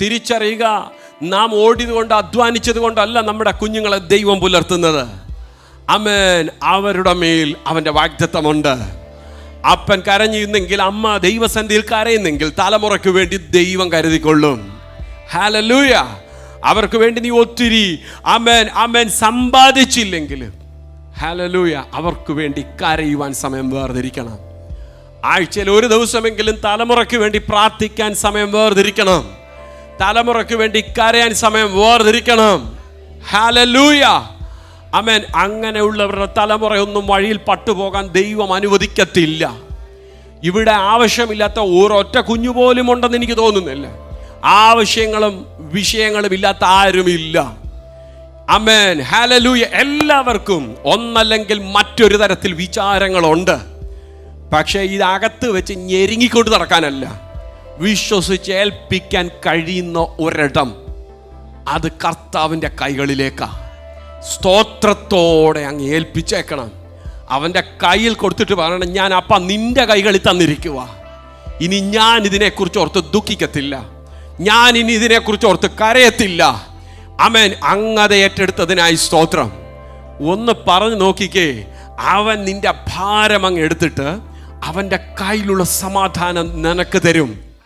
തിരിച്ചറിയുക, നാം ഓടിയത് കൊണ്ട് അധ്വാനിച്ചത് കൊണ്ടല്ല നമ്മുടെ കുഞ്ഞുങ്ങളെ ദൈവം പുലർത്തുന്നത്. ആമേൻ. അവരുടെ മേൽ അവൻ്റെ വാഗ്ദത്തമുണ്ട്. അപ്പൻ കരഞ്ഞിരുന്നെങ്കിൽ, അമ്മ ദൈവസന്നിധിയിൽ കരയുന്നെങ്കിൽ തലമുറയ്ക്ക് വേണ്ടി ദൈവം കരുതിക്കൊള്ളും. ഹല്ലേലൂയ. അവർക്ക് വേണ്ടി നീ ഒത്തിരി ആമേൻ ആമേൻ സമ്പാദിച്ചില്ലെങ്കിൽ, ഹല്ലേലൂയ, അവർക്ക് വേണ്ടി കരയുവാൻ സമയം വേർതിരിക്കണം. ആഴ്ചയിൽ ഒരു ദിവസമെങ്കിലും തലമുറയ്ക്ക് വേണ്ടി പ്രാർത്ഥിക്കാൻ സമയം വേർതിരിക്കണം. തലമുറയ്ക്ക് വേണ്ടി കരയാൻ സമയം വേർതിരിക്കണം. ഹല്ലേലൂയ. ആമേൻ. അങ്ങനെയുള്ളവരുടെ തലമുറയൊന്നും വഴിയിൽ പട്ടുപോകാൻ ദൈവം അനുവദിക്കത്തില്ല. ഇവിടെ ആവശ്യമില്ലാത്ത ഒരൊറ്റ കുഞ്ഞു പോലും ഉണ്ടെന്ന് എനിക്ക് തോന്നുന്നില്ല. ആവശ്യങ്ങളും വിഷയങ്ങളും ഇല്ലാത്ത ആരുമില്ല. ആമേൻ. ഹല്ലേലൂയ. എല്ലാവർക്കും ഒന്നല്ലെങ്കിൽ മറ്റൊരു തരത്തിൽ വിചാരങ്ങളുണ്ട്. പക്ഷേ ഇതകത്ത് വെച്ച് ഞെരുങ്ങിക്കൊണ്ട് നടക്കാനല്ല, വിശ്വസിച്ച് ഏൽപ്പിക്കാൻ കഴിയുന്ന ഒരിടം അത് കർത്താവിൻ്റെ കൈകളിലേക്കാ. സ്തോത്രത്തോടെ അങ്ങ് ഏൽപ്പിച്ചേക്കണം. അവൻ്റെ കയ്യിൽ കൊടുത്തിട്ട് പറയണം, ഞാൻ അപ്പ നിന്റെ കൈകളിൽ തന്നിരിക്കുക. ഇനി ഞാൻ ഇതിനെക്കുറിച്ച് ഓർത്ത് ദുഃഖിക്കത്തില്ല, ഞാൻ ഇനി ഇതിനെക്കുറിച്ച് ഓർത്ത് കരയത്തില്ല. ആമേൻ. അങ്ങത് ഏറ്റെടുത്തതിനായി സ്തോത്രം. ഒന്ന് പറഞ്ഞു നോക്കിക്കേ, അവൻ നിന്റെ ഭാരം അങ്ങ് എടുത്തിട്ട് അവൻ്റെ കയ്യിലുള്ള സമാധാനം നിനക്ക് തരും.